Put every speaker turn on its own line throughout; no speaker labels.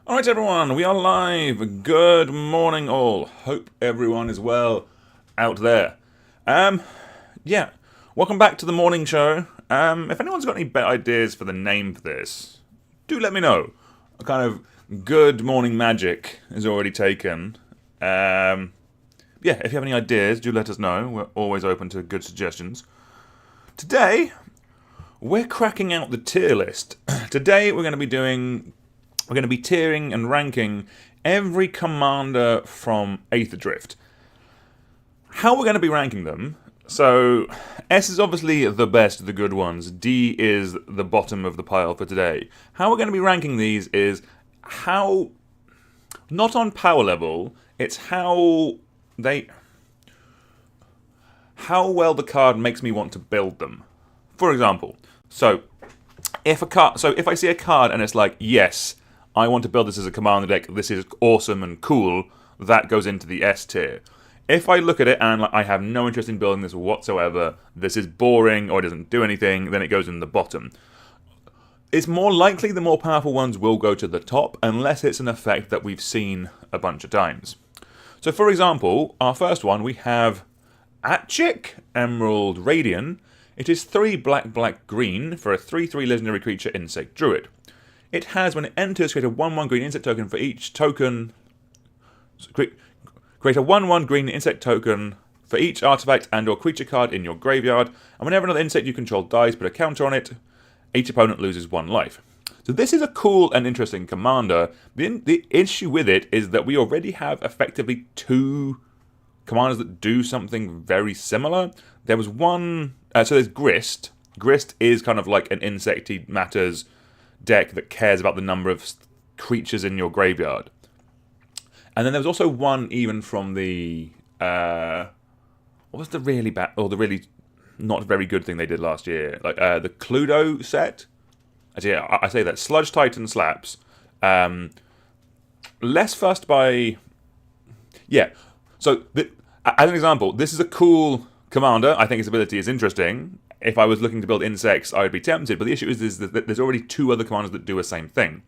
Alright everyone, we are live. Good morning all. Hope everyone is well out there. Um, yeah, welcome back to the morning show. If anyone's got any better ideas for the name for this, do let me know. A kind of good morning magic is already taken. Yeah, if you have any ideas, do let us know. We're always open to good suggestions. Today, we're cracking out the tier list. Today we're going to be tiering and ranking every commander from Aetherdrift. How we're going to be ranking them, so S is obviously the best, the good ones. D is the bottom of the pile for today. How we're going to be ranking these is how, not on power level, it's how well the card makes me want to build them. For example, if I see a card and it's like, yes, I want to build this as a commander deck, this is awesome and cool, that goes into the S tier. If I look at it and I have no interest in building this whatsoever, this is boring or it doesn't do anything, then it goes in the bottom. It's more likely the more powerful ones will go to the top, unless it's an effect that we've seen a bunch of times. So for example, our first one, we have Aetherdrift, Emerald Radiant. It is 3 black green for a 3/3 legendary creature insect druid. It has, when it enters, create a 1/1 green insect token for each token. Create a 1/1 green insect token for each artifact and/or creature card in your graveyard, and whenever another insect you control dies, put a counter on it. Each opponent loses 1 life. So this is a cool and interesting commander. The issue with it is that we already have effectively 2 commanders that do something very similar. There was one. So there's Grist. Grist is kind of like an Insecty Matters deck that cares about the number of creatures in your graveyard. And then there was also one even from the what was the really bad or the really not very good thing they did last year, like the Cluedo set. Actually, yeah, I say that Sludge Titan slaps. Less fussed by, yeah. So as an example, this is a cool commander. I think its ability is interesting. If I was looking to build insects, I would be tempted. But the issue is that there's already 2 other commanders that do the same thing.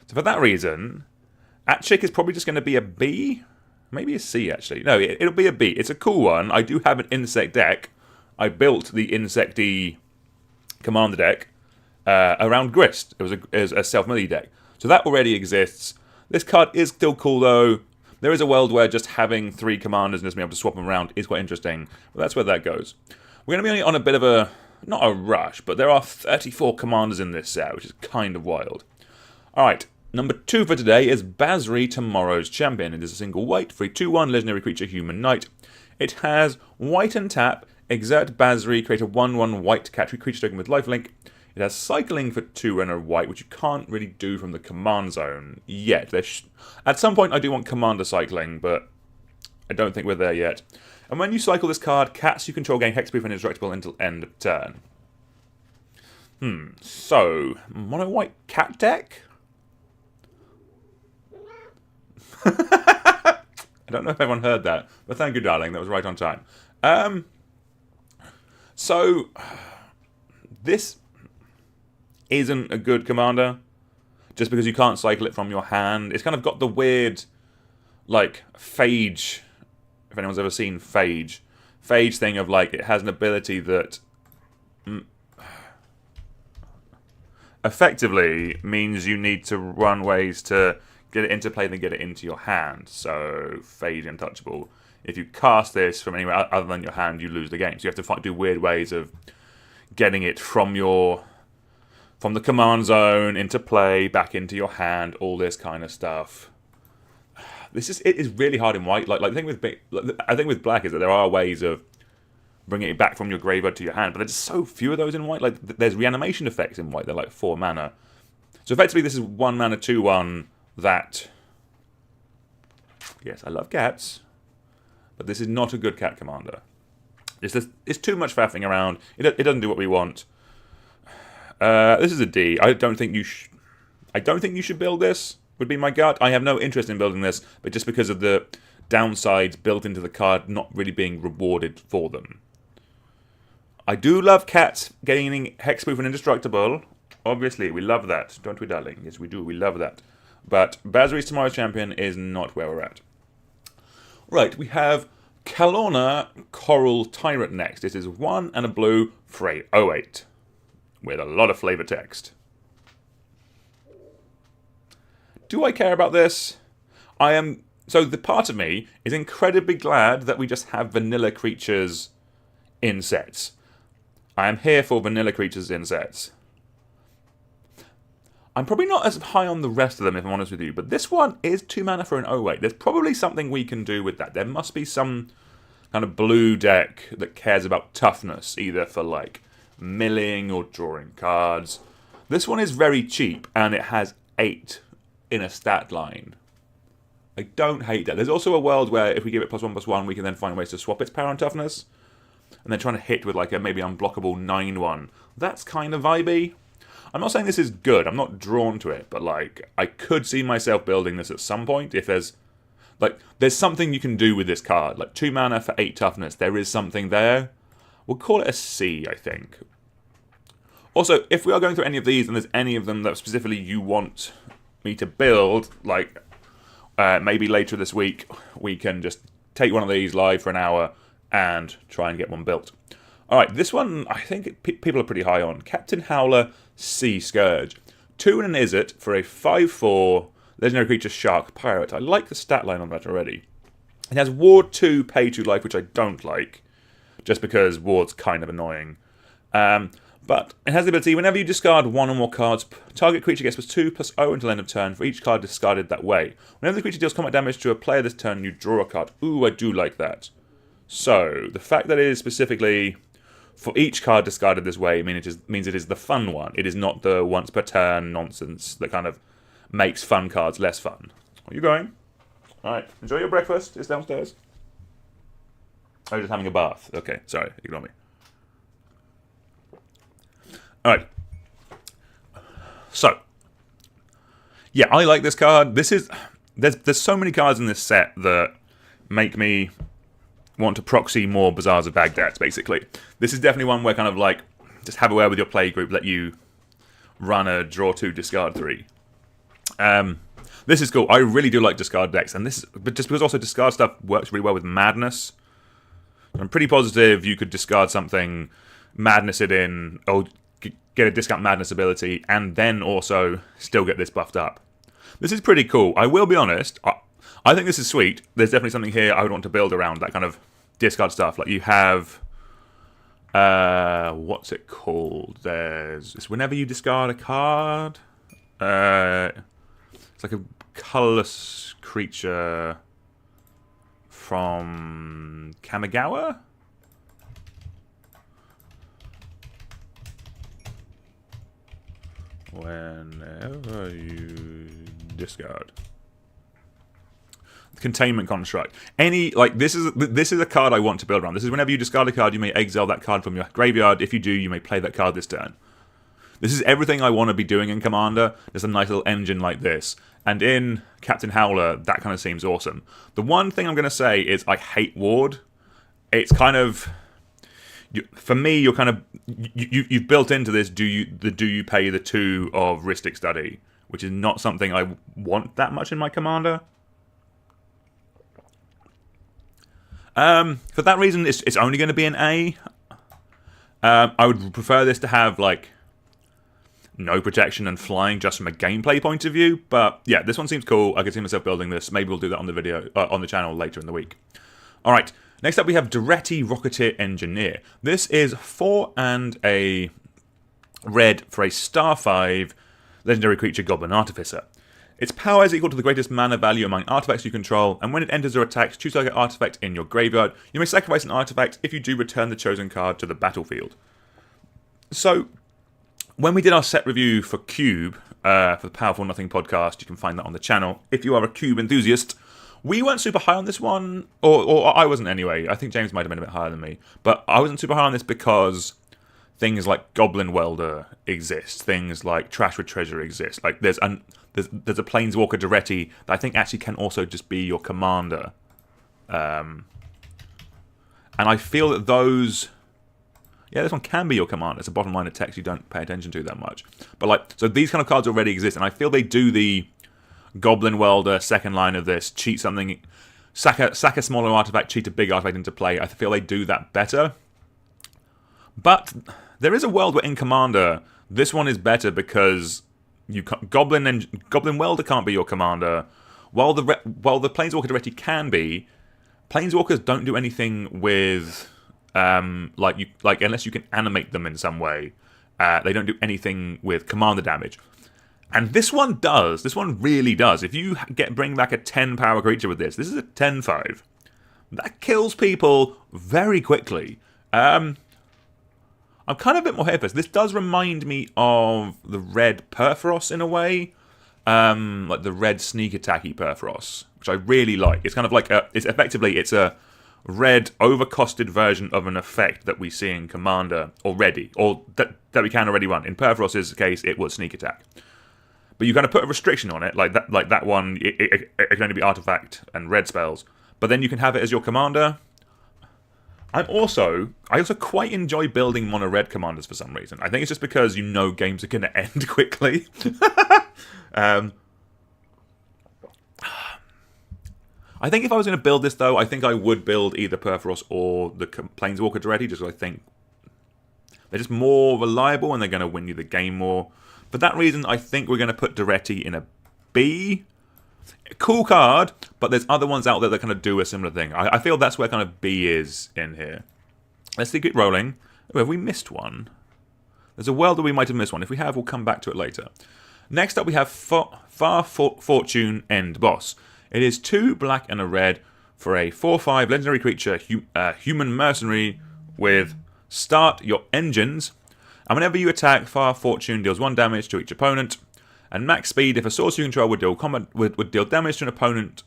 So for that reason, Aetherdrift is probably just going to be a B. Maybe a C, actually. No, it'll be a B. It's a cool one. I do have an insect deck. I built the Insecty commander deck around Grist. It was a self-millie deck. So that already exists. This card is still cool, though. There is a world where just having 3 commanders and just being able to swap them around is quite interesting. But that's where that goes. We're going to be on a bit of a, not a rush, but there are 34 commanders in this set, which is kind of wild. Alright, number 2 for today is Basri, Tomorrow's Champion. It is a single white for a 2/1 legendary creature, human knight. It has white and tap, exert Basri, create a 1/1 white creature token with lifelink. It has cycling for 2 and a white, which you can't really do from the command zone yet. At some point I do want commander cycling, but I don't think we're there yet. And when you cycle this card, cats you control gain hexproof and indestructible until end of turn. So, mono white cat deck? I don't know if everyone heard that, but thank you, darling. That was right on time. So, this isn't a good commander, just because you can't cycle it from your hand. It's kind of got the weird, like, Phage, if anyone's ever seen Phage thing of, like, it has an ability that effectively means you need to run ways to get it into play then get it into your hand. So, Phage Untouchable. If you cast this from anywhere other than your hand, you lose the game. So you have to do weird ways of getting it from the command zone into play, back into your hand, all this kind of stuff. It is really hard in white. Like the thing with black is that there are ways of bringing it back from your graveyard to your hand, but there's so few of those in white. Like there's reanimation effects in white. They're like 4 mana. So effectively, this is 1 mana 2/1 that. Yes, I love cats, but this is not a good cat commander. It's too much faffing around. It doesn't do what we want. This is a D. I don't think you should build this, would be my gut. I have no interest in building this, but just because of the downsides built into the card not really being rewarded for them. I do love cats gaining hexproof and indestructible. Obviously, we love that, don't we, darling? Yes, we do. We love that. But Bazari's Tomorrow's Champion is not where we're at. Right, we have Kalorna Coral Tyrant next. It is 1 and a blue for a 08 with a lot of flavor text. Do I care about this? So the part of me is incredibly glad that we just have vanilla creatures in sets. I am here for vanilla creatures in sets. I'm probably not as high on the rest of them, if I'm honest with you, but this one is 2 mana for an 08. There's probably something we can do with that. There must be some kind of blue deck that cares about toughness, either for like milling or drawing cards. This one is very cheap, and it has 8 in a stat line. I don't hate that. There's also a world where if we give it +1/+1, we can then find ways to swap its power and toughness. And then trying to hit with like a maybe unblockable 9/1. That's kind of vibey. I'm not saying this is good. I'm not drawn to it. But like, I could see myself building this at some point if there's something you can do with this card. Like 2 mana for 8 toughness. There is something there. We'll call it a C, I think. Also, if we are going through any of these and there's any of them that specifically you want me to build, like maybe later this week we can just take one of these live for an hour and try and get one built. Alright, this one I think people are pretty high on. Captain Howler Sea Scourge. 2 and an Izzet for a 5/4 legendary creature shark pirate. I like the stat line on that already. It has Ward 2, pay 2 life, which I don't like, just because Ward's kind of annoying. But it has the ability, whenever you discard 1 or more cards, target creature gets +2/+0 until end of turn for each card discarded that way. Whenever the creature deals combat damage to a player this turn, you draw a card. Ooh, I do like that. So, the fact that it is specifically for each card discarded this way means it is the fun one. It is not the once per turn nonsense that kind of makes fun cards less fun. Are you going? Alright, enjoy your breakfast. It's downstairs. Oh, you're just having a bath. Okay, sorry, ignore me. Alright. So. Yeah, I like this card. There's so many cards in this set that make me want to proxy more Bazaars of Baghdad, basically. This is definitely one where kind of like, just have a word with your play group, let you run a draw 2, discard 3. This is cool. I really do like discard decks, and but just because also discard stuff works really well with Madness. I'm pretty positive you could discard something, Madness it in, or get a discount Madness ability, and then also still get this buffed up. This is pretty cool. I will be honest, I think this is sweet. There's definitely something here I would want to build around, that kind of discard stuff. Like you have, what's it called? It's whenever you discard a card, it's like a colorless creature from Kamigawa? Whenever you discard. Containment Construct. This is a card I want to build around. This is whenever you discard a card, you may exile that card from your graveyard. If you do, you may play that card this turn. This is everything I want to be doing in Commander. There's a nice little engine like this. And in Captain Howler, that kind of seems awesome. The one thing I'm going to say is I hate Ward. It's kind of... For me, you're kind of... You've built into this, do you pay the 2 of Rhystic Study, which is not something I want that much in my Commander. For that reason, it's only going to be an A. I would prefer this to have, like, no protection and flying just from a gameplay point of view. But, yeah, this one seems cool. I can see myself building this. Maybe we'll do that on the video, on the channel later in the week. Alright, next up we have Duretti Rocketeer Engineer. This is 4 and a red for a star 5 legendary creature Goblin Artificer. Its power is equal to the greatest mana value among artifacts you control, and when it enters or attacks, choose target artifact in your graveyard. You may sacrifice an artifact. If you do, return the chosen card to the battlefield. So, when we did our set review for Cube, for the Powerful Nothing podcast, you can find that on the channel, if you are a Cube enthusiast, we weren't super high on this one, or I wasn't anyway. I think James might have been a bit higher than me, but I wasn't super high on this because things like Goblin Welder exist, things like Trash with Treasure exist. Like there's a Planeswalker Duretti that I think actually can also just be your commander. And I feel that those... Yeah, this one can be your commander. It's a bottom line of text you don't pay attention to that much. But so these kind of cards already exist, and I feel they do the Goblin Welder, second line of this, cheat something, sack a smaller artifact, cheat a big artifact into play. I feel they do that better. But there is a world where in Commander, this one is better because Goblin Welder can't be your commander, while the Planeswalker Directly can be. Planeswalkers don't do anything with unless you can animate them in some way. They don't do anything with commander damage. And this one does. This one really does. If you bring back a 10 power creature with this is a 10/5. That kills people very quickly. I'm kind of a bit more here for this. This does remind me of the red Perforos in a way. Like the red sneak attacky Perforos, which I really like. It's kind of like it's a red overcosted version of an effect that we see in Commander already, or that we can already run. In Perforos's case, it was sneak attack. But you kind of put a restriction on it, like that one, it can only be artifact and red spells. But then you can have it as your commander. I also quite enjoy building mono red commanders for some reason. I think it's just because games are going to end quickly. I think if I was going to build this, though, I think I would build either Perforos or the Planeswalker Duretti, just because I think they're just more reliable and they're going to win you the game more. For that reason, I think we're going to put Duretti in a B. Cool card, but there's other ones out there that kind of do a similar thing. I feel that's where kind of B is in here. Let's keep it rolling. Oh, have we missed one? There's a world that we might have missed one. If we have, we'll come back to it later. Next up, we have Far Fortune End Boss. It is 2 black and a red for a 4/5 legendary creature, human mercenary with start your engines. And whenever you attack, Far Fortune deals 1 damage to each opponent. And max speed, if a source you control would deal damage to an opponent,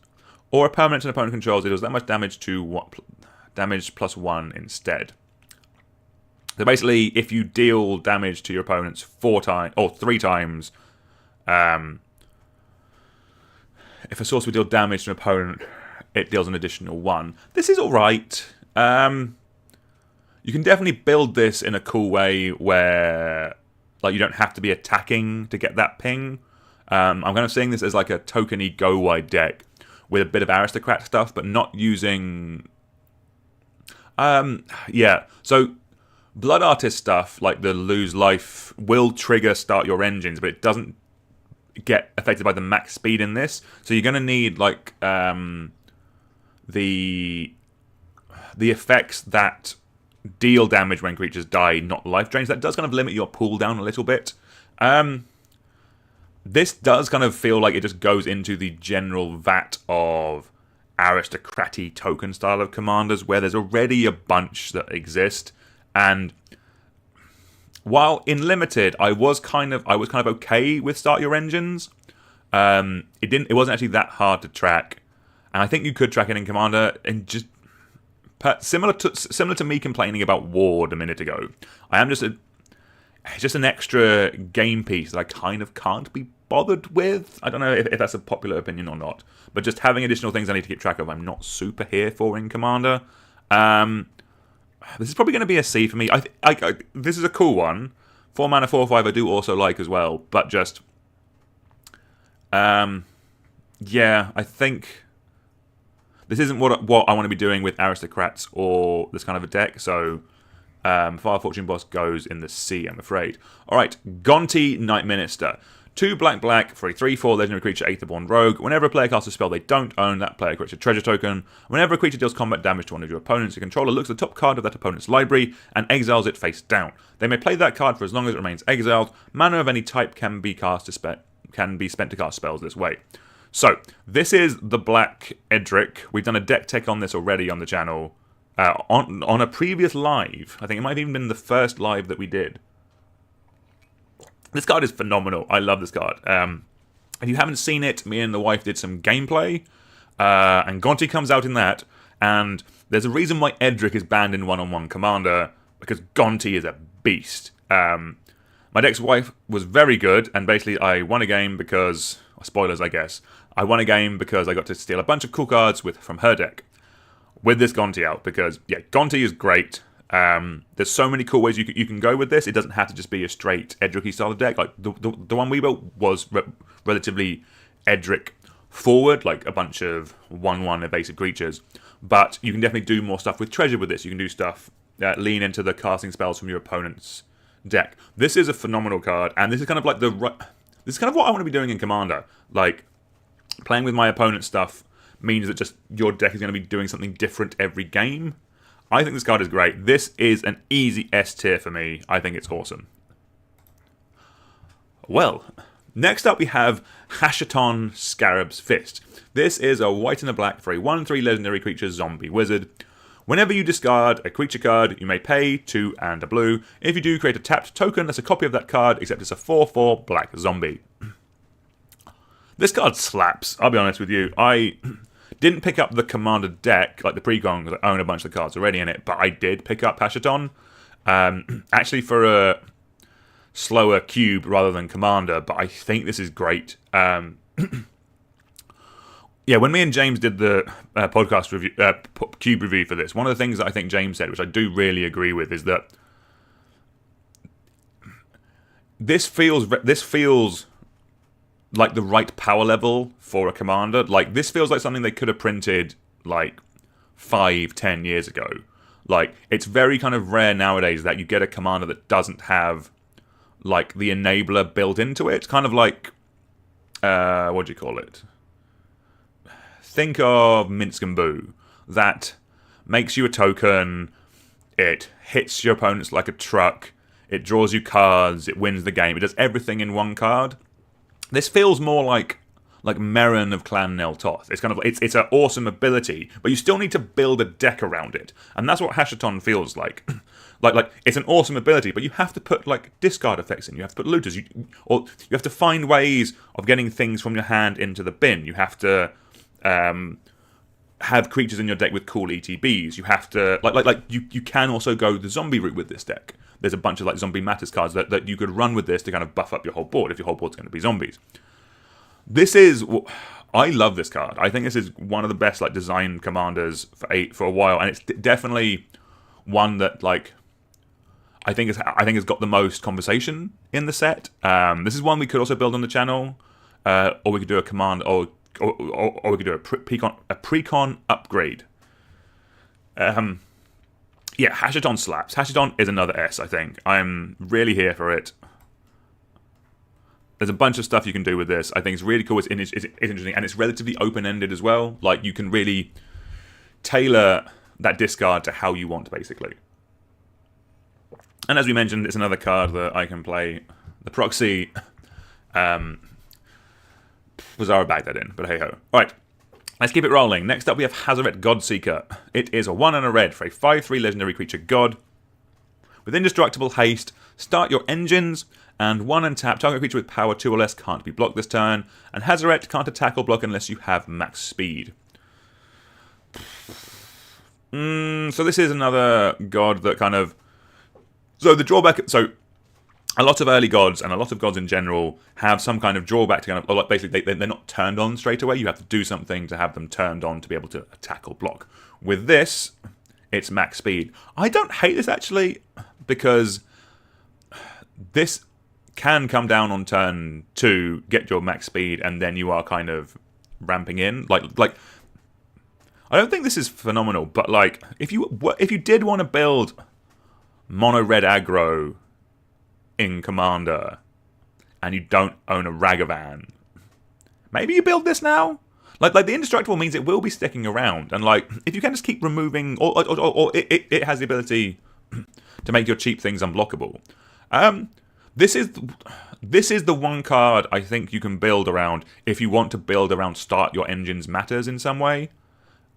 or a permanent an opponent controls, it does that much damage to damage plus 1 instead. So basically, if you deal damage to your opponents 4 times or 3 times, if a source would deal damage to an opponent, it deals an additional 1. This is alright. You can definitely build this in a cool way where you don't have to be attacking to get that ping. I'm kind of seeing this as like a tokeny go-wide deck with a bit of aristocrat stuff, but not using... so Blood Artist stuff, like the lose life, will trigger start your engines, but it doesn't get affected by the max speed in this. So you're going to need the effects that deal damage when creatures die, not life drains. That does kind of limit your pool down a little bit. This does kind of feel like it just goes into the general vat of aristocratic token style of commanders, where there's already a bunch that exist. And while in limited, I was kind of okay with start your engines. It wasn't actually that hard to track, and I think you could track it in Commander and just. Similar to me complaining about Ward a minute ago, I am just an extra game piece that I kind of can't be bothered with. I don't know if that's a popular opinion or not, but just having additional things I need to keep track of, I'm not super here for in Commander. This is probably going to be a C for me. This is a cool one. 4 mana, 4/5 I do also like as well, but just... I think... This isn't what I want to be doing with aristocrats or this kind of a deck, so Far Fortune Boss goes in the C, I'm afraid. Alright, Gonti Night Minister. 2 black for a 3/4 legendary creature, Aetherborn Rogue. Whenever a player casts a spell they don't own, that player creates a treasure token. Whenever a creature deals combat damage to one of your opponents, your controller looks at the top card of that opponent's library and exiles it face down. They may play that card for as long as it remains exiled. Mana of any type can be spent to cast spells this way. So, this is the Black Aetherdrift. We've done a deck tech on this already on the channel. On a previous live. I think it might have even been the first live that we did. This card is phenomenal. I love this card. If you haven't seen it, me and the wife did some gameplay. And Gonti comes out in that. And there's a reason why Aetherdrift is banned in one-on-one Commander. Because Gonti is a beast. My deck's wife was very good. And basically I won a game because... Spoilers, I guess. I won a game because I got to steal a bunch of cool cards from her deck with this Gonti out. Because, yeah, Gonti is great. There's so many cool ways you can go with this. It doesn't have to just be a straight Aetherdrift style of deck. Like the one we built was relatively Edric forward, like a bunch of 1/1 evasive creatures. But you can definitely do more stuff with treasure with this. You can do stuff, lean into the casting spells from your opponent's deck. This is a phenomenal card, and this is kind of like this is kind of what I want to be doing in Commander. Like, playing with my opponent's stuff means that just your deck is going to be doing something different every game. I think this card is great. This is an easy S tier for me. I think it's awesome. Well, next up we have Hashaton Scarab's Fist. This is a white and a black for a 1/3 legendary creature zombie wizard. Whenever you discard a creature card, you may pay 2 and a blue. If you do, create a tapped token that's a copy of that card, except it's a 4/4 black zombie. This card slaps, I'll be honest with you. I didn't pick up the Commander deck, like the Precon, because I own a bunch of the cards already in it, but I did pick up Hashaton. Actually for a slower cube rather than Commander, but I think this is great. Yeah, when me and James did the podcast review, cube review for this, one of the things that I think James said, which I do really agree with, is that this feels like the right power level for a Commander. Like, this feels like something they could have printed like 5-10 years ago. Like, it's very kind of rare nowadays that you get a Commander that doesn't have like the enabler built into it. Kind of like what do you call it? Think of Minsk and Boo. That makes you a token, it hits your opponents like a truck, it draws you cards, it wins the game, it does everything in one card. This feels more like Merrin of Clan Nel Toth. It's kind of it's an awesome ability, but you still need to build a deck around it, and that's what Hashaton feels like. like it's an awesome ability, but you have to put like discard effects in. You have to put looters, or you have to find ways of getting things from your hand into the bin. You have to have creatures in your deck with cool ETBs. You have to you can also go the zombie route with this deck. There's a bunch of like zombie matters cards that you could run with this to kind of buff up your whole board if your whole board's going to be zombies. I love this card. I think this is one of the best like design commanders for a while, and it's definitely one that like I think has got the most conversation in the set. This is one we could also build on the channel, or we could do a command or we could do a precon upgrade. Yeah, Hashaton slaps. Hashaton is another S, I think. I'm really here for it. There's a bunch of stuff you can do with this. I think it's really cool. It's interesting, and it's relatively open-ended as well. Like, you can really tailor that discard to how you want, basically. And as we mentioned, it's another card that I can play. The proxy... Bizarre bagged that in, but hey-ho. Alright, let's keep it rolling. Next up we have Hazaret Godseeker. It is a 1 and a red for a 5/3 legendary creature god. With indestructible haste, start your engines, and 1 and tap. Target creature with power 2 or less can't be blocked this turn, and Hazaret can't attack or block unless you have max speed. So this is another god that kind of... So the drawback... So a lot of early gods, and a lot of gods in general, have some kind of drawback to kind of... Like basically, they're not turned on straight away. You have to do something to have them turned on to be able to attack or block. With this, it's max speed. I don't hate this, actually, because this can come down on turn 2, get your max speed, and then you are kind of ramping in. Like I don't think this is phenomenal, but like if you did want to build mono red aggro in Commander and you don't own a Ragavan, maybe you build this now. Like the indestructible means it will be sticking around, and like if you can just keep removing, or it has the ability to make your cheap things unblockable. This is the one card I think you can build around if you want to build around start your engines matters in some way.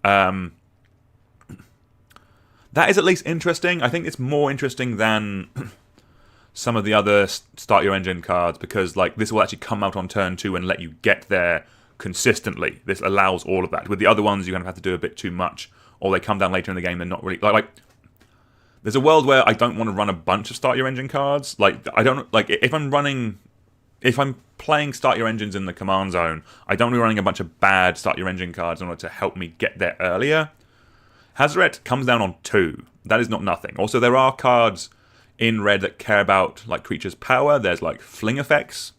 That is at least interesting. I think it's more interesting than some of the other start your engine cards, because like this will actually come out on turn 2 and let you get there consistently. This allows all of that. With the other ones, you're going to have to do a bit too much, or they come down later in the game. They're not really like there's a world where I don't want to run a bunch of start your engine cards. Like I don't like if I'm playing start your engines in the command zone, I don't want to be running a bunch of bad start your engine cards in order to help me get there earlier. Hazaret comes down on 2. That is not nothing. Also, there are cards in red that care about like creatures' power. There's like fling effects.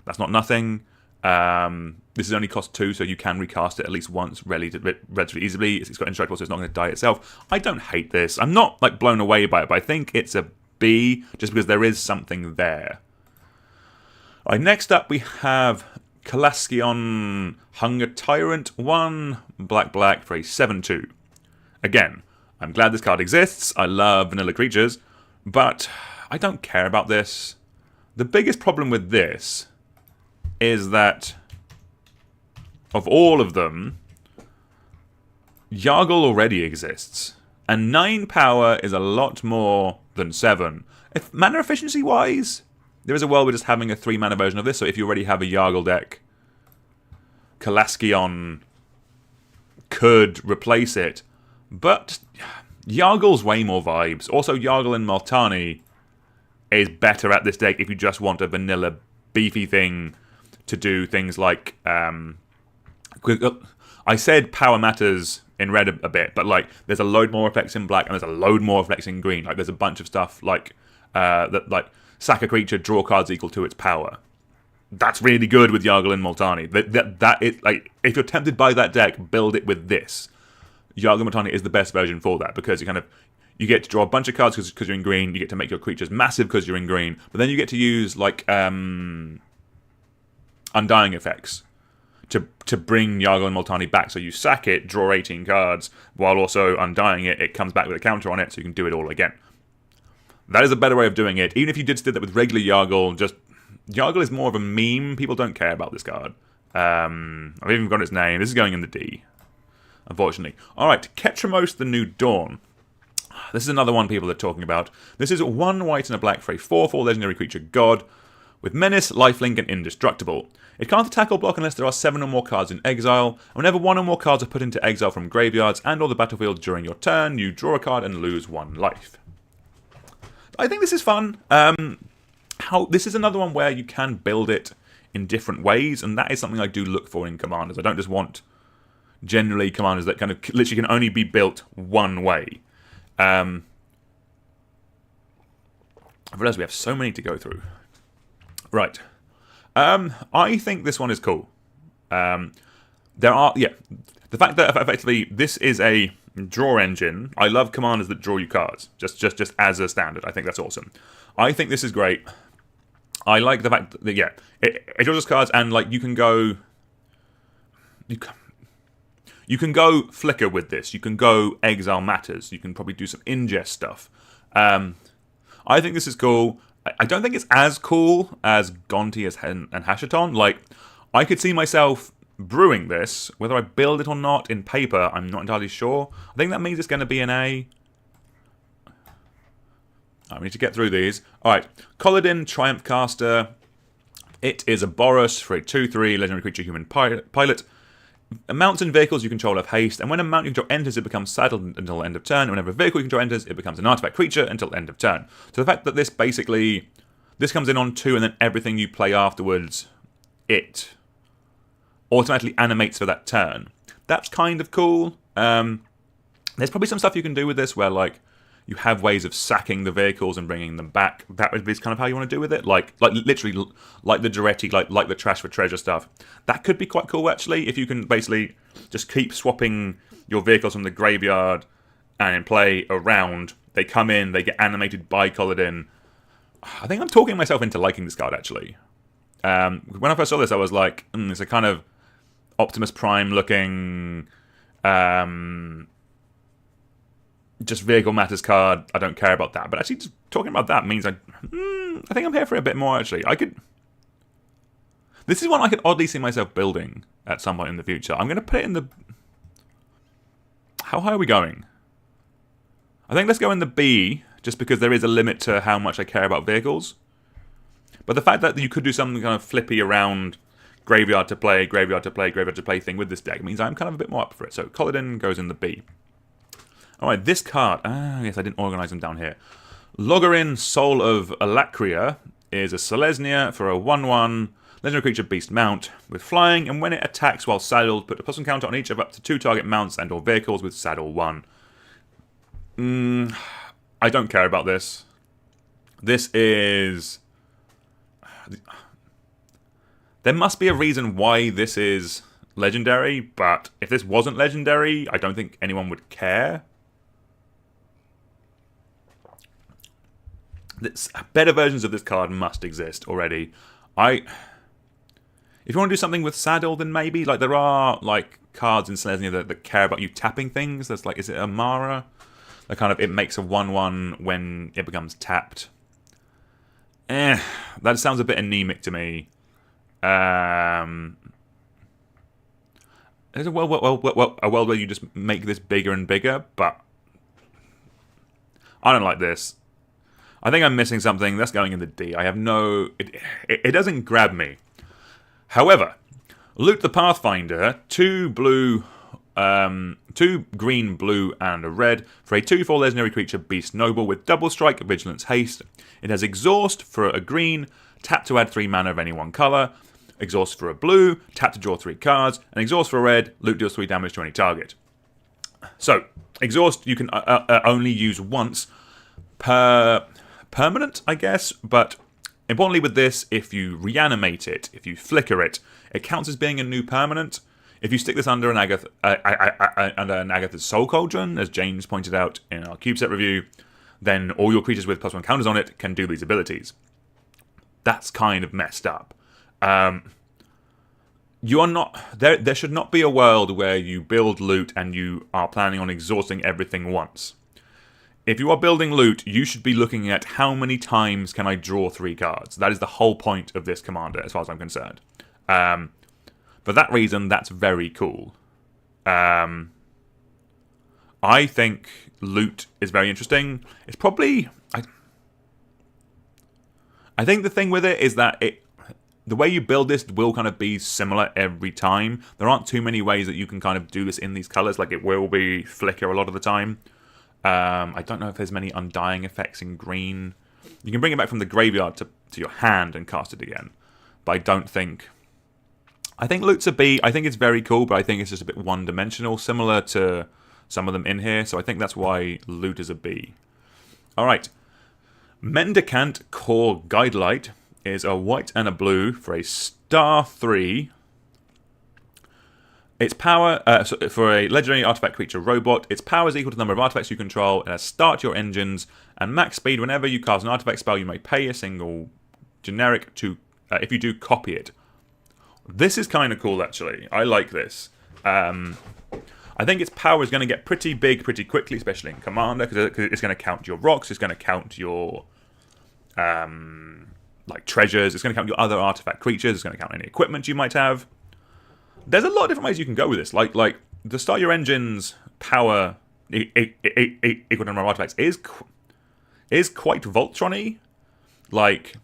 That's not nothing. This is only cost 2, so you can recast it at least once relatively easily. It's got indestructible, so it's not going to die itself. I don't hate this. I'm not like blown away by it, but I think it's a B just because there is something there. All right, next up we have Kalaskion Hunger Tyrant 1 black for a 7/2. Again, I'm glad this card exists. I love vanilla creatures, but I don't care about this. The biggest problem with this is that of all of them, Yargle already exists. And 9 power is a lot more than 7. If mana efficiency wise, there is a world we're just having a 3 mana version of this, so if you already have a Yargle deck, Kalaskion could replace it. But Yargle's way more vibes. Also, Yargle and Multani is better at this deck if you just want a vanilla beefy thing to do things like I said power matters in red a bit, but like there's a load more effects in black and there's a load more effects in green. Like there's a bunch of stuff like that, like sack a creature, draw cards equal to its power. That's really good with Yargle and Multani. That is like if you're tempted by that deck, build it with this. Yargle and Multani is the best version for that because you get to draw a bunch of cards because you're in green. You get to make your creatures massive because you're in green, but then you get to use like Undying effects to bring Yargle and Multani back. So you sack it, draw 18 cards, while also undying it. It comes back with a counter on it, so you can do it all again. That is a better way of doing it. Even if you did that with regular Yargle, just Yargle is more of a meme. People don't care about this card. I've even got its name. This is going in the D, unfortunately. All right, Ketramos the New Dawn. This is another one people are talking about. This is 1 white and a black for a 4/4 legendary creature god with menace, lifelink, and indestructible. It can't attack or block unless there are 7 or more cards in exile. And whenever 1 or more cards are put into exile from graveyards and or the battlefield during your turn, you draw a card and lose 1 life. I think this is fun. This is another one where you can build it in different ways, and that is something I do look for in commanders. I don't just want generally commanders that kind of literally can only be built one way. I realize we have so many to go through. Right. I think this one is cool. The fact that effectively this is a draw engine. I love commanders that draw you cards, just as a standard. I think that's awesome. I think this is great. I like the fact that it draws us cards, and like you can go flicker with this. You can go exile matters. You can probably do some ingest stuff. I think this is cool. I don't think it's as cool as Gonti and Hashaton. Like, I could see myself brewing this. Whether I build it or not in paper, I'm not entirely sure. I think that means it's going to be an A. We need to get through these. Alright, Colladin, Triumph Caster. It is a Boros for a 2/3 legendary creature human pilot. Mounts and vehicles you control have haste, and when a mount you control enters, it becomes saddled until end of turn, and whenever a vehicle you control enters, it becomes an artifact creature until end of turn. So the fact that this comes in on 2, and then everything you play afterwards, it automatically animates for that turn. That's kind of cool. There's probably some stuff you can do with this where, like, you have ways of sacking the vehicles and bringing them back. That would be kind of how you want to do with it. Like literally, like the Duretti, like the Trash for Treasure stuff. That could be quite cool, actually, if you can basically just keep swapping your vehicles from the graveyard and in play around. They come in, they get animated by Colladin. I think I'm talking myself into liking this card, actually. When I first saw this, I was like, it's a kind of Optimus Prime looking... just vehicle matters card. I don't care about that. But actually, just talking about that means I think I'm here for a bit more, actually. This is one I could oddly see myself building at some point in the future. I'm going to put it in the... How high are we going? I think let's go in the B, just because there is a limit to how much I care about vehicles. But the fact that you could do something kind of flippy around graveyard to play, graveyard to play, graveyard to play thing with this deck means I'm kind of a bit more up for it. So Colladin goes in the B. Alright, this card... yes, I didn't organise them down here. Logarin, Soul of Alacria, is a Selesnya for a 1/1 legendary creature beast mount with flying, and when it attacks while saddled, put a +1 counter on each of up to 2 target mounts and or vehicles with saddle 1. I don't care about this. This is... There must be a reason why this is legendary, but if this wasn't legendary, I don't think anyone would care. Better versions of this card must exist already. If you want to do something with Saddle, then maybe. Like, there are, like, cards in Selesnya that care about you tapping things. There's, like, is it Amara? That kind of, it makes a 1/1 when it becomes tapped. That sounds a bit anemic to me. There's a world where you just make this bigger and bigger, but I don't like this. I think I'm missing something. That's going in the D. I have no... It doesn't grab me. However, Loot the Pathfinder, 2 green, blue, and a red for a 2/4 legendary creature, Beast Noble, with double strike, vigilance, haste. It has exhaust for a green, tap to add 3 mana of any one color, exhaust for a blue, tap to draw 3 cards, and exhaust for a red, loot deals 3 damage to any target. So, exhaust you can only use once per permanent, I guess, but importantly with this, if you reanimate it, if you flicker it, it counts as being a new permanent. If you stick this under an Agatha's Soul Cauldron, as James pointed out in our cube set review, then all your creatures with +1 counters on it can do these abilities. That's kind of messed up. You are not there should not be a world where you build loot and you are planning on exhausting everything once. If you are building loot, you should be looking at how many times can I draw 3 cards. That is the whole point of this commander, as far as I'm concerned. For that reason, that's very cool. I think loot is very interesting. It's probably... I think the thing with it is that the way you build this will kind of be similar every time. There aren't too many ways that you can kind of do this in these colours. Like, it will be flicker a lot of the time. I don't know if there's many undying effects in green. You can bring it back from the graveyard to your hand and cast it again. But I don't think... I think loot's a B. I think it's very cool, but I think it's just a bit one-dimensional, similar to some of them in here. So I think that's why loot is a B. Alright. Mendicant Core Guidelight is a white and a blue for a star 3. Its power, for a legendary artifact creature robot, its power is equal to the number of artifacts you control. It has start your engines and max speed. Whenever you cast an artifact spell, you may pay a single generic to, if you do, copy it. This is kind of cool, actually. I like this. I think its power is going to get pretty big pretty quickly, especially in Commander, because it's going to count your rocks, it's going to count your like treasures, it's going to count your other artifact creatures, it's going to count any equipment you might have. There's a lot of different ways you can go with this. Like the start your engines power equal to number of artifacts is quite Voltron-y. Like,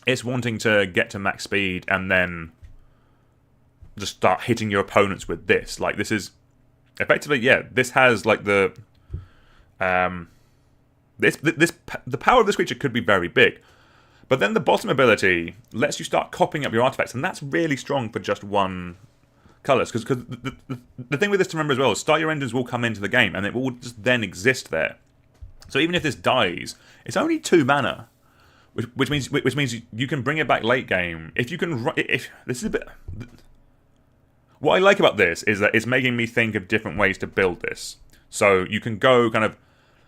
it's wanting to get to max speed and then just start hitting your opponents with this. Like, this is effectively, yeah, this has like the the power of this creature could be very big. But then the bottom ability lets you start copying up your artifacts, and that's really strong for just one colours. Because the thing with this to remember as well is start your engines will come into the game, and it will just then exist there. So even if this dies, it's only 2 mana, which means you can bring it back late game. If you can, if this is a bit. What I like about this is that it's making me think of different ways to build this. So you can go kind of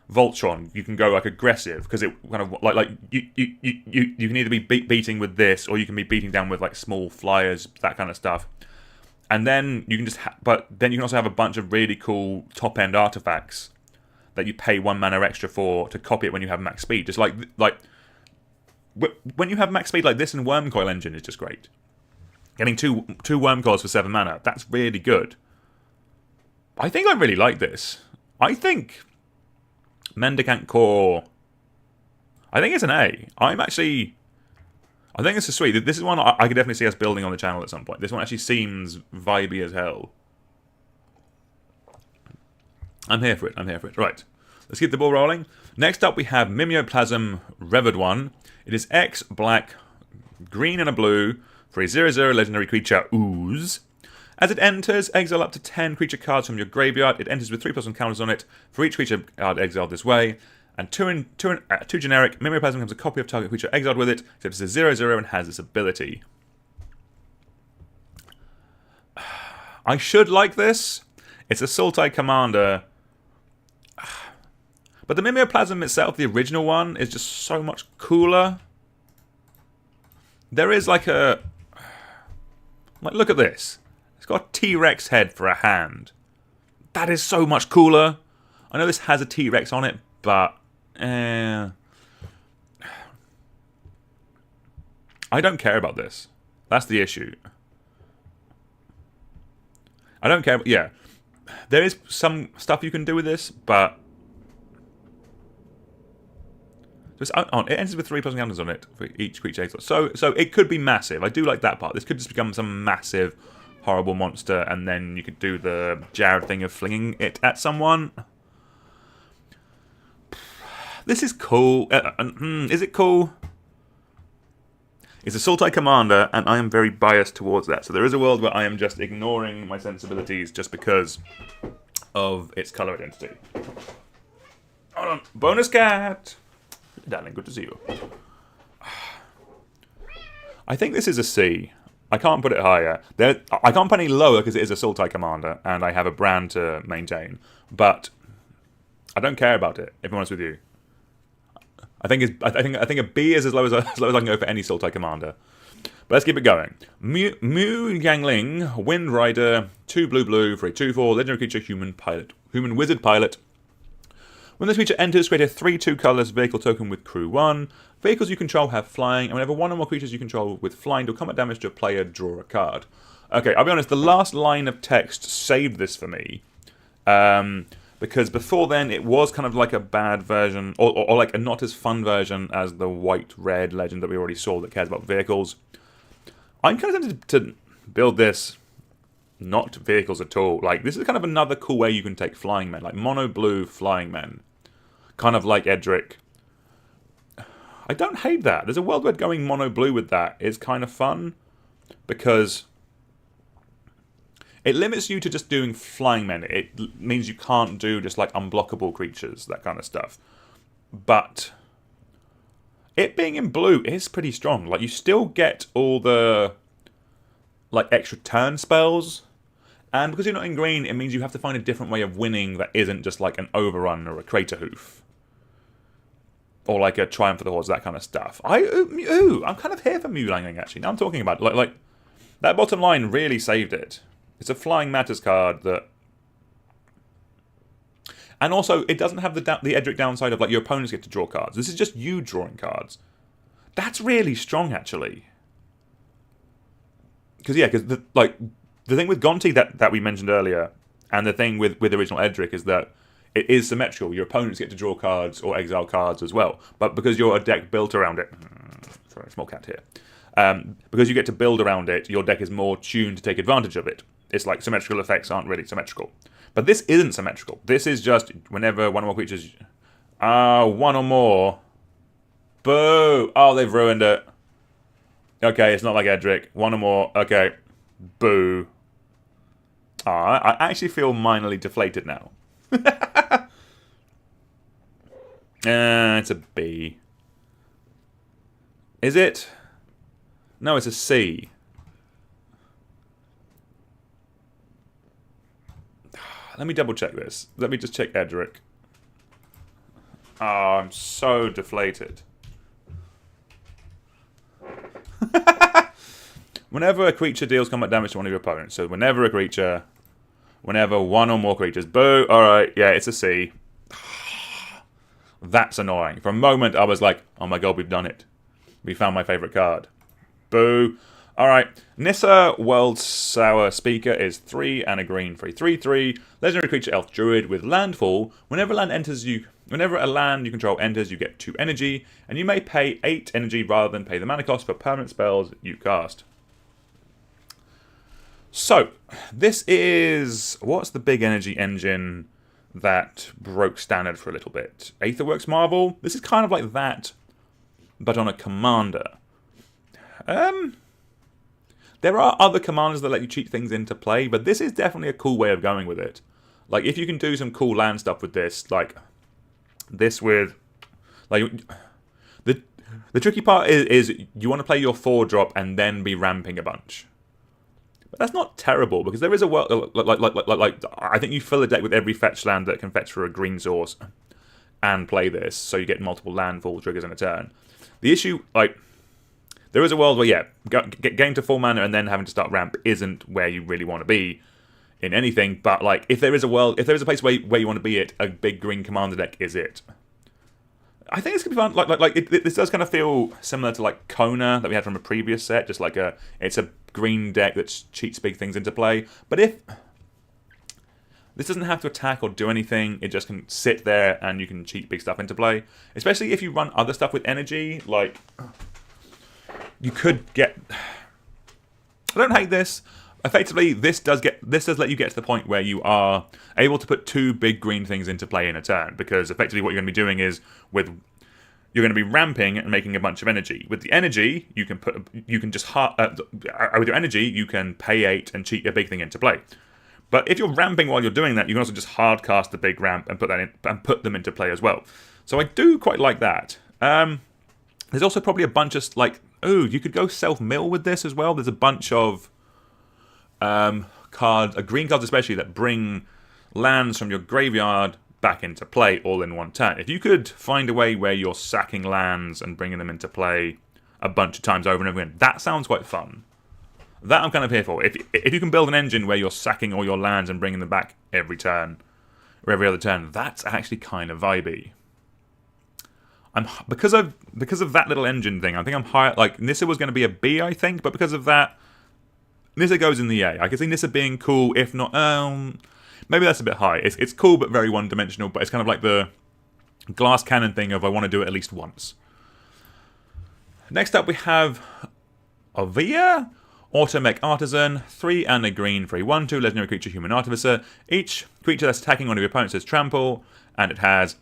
Voltron, you can go like aggressive, because it kind of like you can either be beating with this, or you can be beating down with like small flyers, that kind of stuff. And then you can just, but then you can also have a bunch of really cool top end artifacts that you pay 1 mana extra for to copy it when you have max speed. Just like when you have max speed like this, and Wormcoil Engine is just great. Getting two Wormcoils for 7 mana, that's really good. I think I really like this. I think Mendicant Core, I think it's an A. I think this is sweet. This is one I could definitely see us building on the channel at some point. This one actually seems vibey as hell. I'm here for it. Right. Let's keep the ball rolling. Next up we have Mimeoplasm Revered One. It is X, black, green and a blue for a 0/0 legendary creature, Ooze. As it enters, exile up to 10 creature cards from your graveyard. It enters with 3+1 counters on it for each creature card exiled this way. And 2 generic, Mimeoplasm becomes a copy of target creature exiled with it, except it's a 0/0 and has this ability. I should like this. It's a Sultai Commander. But the Mimeoplasm itself, the original one, is just so much cooler. There is like a... Like, look at this. It's got a T-Rex head for a hand. That is so much cooler. I know this has a T-Rex on it, but... I don't care about this. That's the issue. I don't care. Yeah. There is some stuff you can do with this, but... It ends with 3 plus encounters on it for each creature. So it could be massive. I do like that part. This could just become some massive, horrible monster, and then you could do the Jared thing of flinging it at someone. This is cool. Is it cool? It's a Sultai Commander, and I am very biased towards that. So there is a world where I am just ignoring my sensibilities just because of its colour identity. Hold on. Bonus cat! Darling, good to see you. I think this is a C. I can't put it higher. I can't put any lower because it is a Sultai Commander, and I have a brand to maintain. But I don't care about it, if I'm honest with you. I think a B is as low as I can go for any Sultai Commander. But let's keep it going. Mu Yangling, Wind Rider, 2 blue for a 2/4 legendary creature, human wizard pilot. When this creature enters, create a 3/2 colorless vehicle token with crew 1. Vehicles you control have flying, and whenever one or more creatures you control with flying deal combat damage to a player, draw a card. Okay, I'll be honest, the last line of text saved this for me. Because before then, it was kind of like a bad version, or like a not as fun version as the white-red legend that we already saw that cares about vehicles. I'm kind of tempted to build this not vehicles at all. Like, this is kind of another cool way you can take flying men, like mono-blue flying men. Kind of like Aetherdrift. I don't hate that. There's a world where going mono-blue with that is kind of fun, because it limits you to just doing flying men. It means you can't do just like unblockable creatures, that kind of stuff. But it being in blue is pretty strong. Like, you still get all the like extra turn spells, and because you're not in green, it means you have to find a different way of winning that isn't just like an overrun or a crater hoof, or like a triumph of the hordes, that kind of stuff. I'm kind of here for Mulangling actually. Now I'm talking about it. Like that bottom line really saved it. It's a Flying Matters card that... And also, it doesn't have the Aetherdrift downside of, like, your opponents get to draw cards. This is just you drawing cards. That's really strong, actually. Because, yeah, because, the thing with Gonti that we mentioned earlier, and the thing with original Aetherdrift is that it is symmetrical. Your opponents get to draw cards or exile cards as well. But because you're a deck built around it... Sorry, small cat here. Because you get to build around it, your deck is more tuned to take advantage of it. It's like symmetrical effects aren't really symmetrical. But this isn't symmetrical. This is just whenever one or more creatures... one or more. Boo! Oh, they've ruined it. Okay, it's not like Aetherdrift. One or more. Okay. Boo. I actually feel minorly deflated now. It's a B. Is it? No, it's a C. Let me double check this. Let me just check Aetherdrift. Oh, I'm so deflated. Whenever a creature deals combat damage to one of your opponents. So whenever one or more creatures. Boo! Alright, yeah, it's a C. That's annoying. For a moment, I was like, oh my god, we've done it. We found my favourite card. Boo! Alright, Nissa World Sour Speaker is 3 and a green for a 3/3. Legendary creature elf druid with landfall. Whenever a land you control enters, you get 2 energy, and you may pay 8 energy rather than pay the mana cost for permanent spells you cast. So, this is... What's the big energy engine that broke standard for a little bit? Aetherworks Marvel? This is kind of like that, but on a commander. There are other commanders that let you cheat things into play, but this is definitely a cool way of going with it. Like, if you can do some cool land stuff with this, like this with... like the tricky part is you want to play your 4-drop and then be ramping a bunch. But that's not terrible, because there is a world... Like, I think you fill a deck with every fetch land that can fetch for a green source and play this, so you get multiple landfall triggers in a turn. The issue, like... There is a world where, yeah, getting to full mana and then having to start ramp isn't where you really want to be in anything, but, like, if there is a place where you want to be it, a big green commander deck is it. I think it's going to be fun. This does kind of feel similar to, like, Kona that we had from a previous set, just like it's a green deck that cheats big things into play. But if... This doesn't have to attack or do anything, it just can sit there and you can cheat big stuff into play. Especially if you run other stuff with energy, like... You could get... I don't hate this. Effectively, this does let you get to the point where you are able to put 2 big green things into play in a turn, because effectively what you're going to be doing is you're going to be ramping and making a bunch of energy. With the energy, you can with your energy you can pay 8 and cheat a big thing into play. But if you're ramping while you're doing that, you can also just hard cast the big ramp and put them into play as well. So I do quite like that. There's also probably a bunch of, like, you could go self-mill with this as well. There's a bunch of green cards especially, that bring lands from your graveyard back into play all in one turn. If you could find a way where you're sacking lands and bringing them into play a bunch of times over and over again, that sounds quite fun. That I'm kind of here for. If you can build an engine where you're sacking all your lands and bringing them back every turn, or every other turn, that's actually kind of vibey. Because of that little engine thing, I think I'm higher. Like, Nissa was going to be a B, I think, but because of that, Nissa goes in the A. I can see Nissa being cool, if not, maybe that's a bit high. It's cool, but very one-dimensional, but it's kind of like the glass cannon thing of I want to do it at least once. Next up, we have Ovia, Automech Artisan, 3 and a green for a 1/2 legendary creature, Human Artificer. Each creature that's attacking one of your opponents has trample, and it has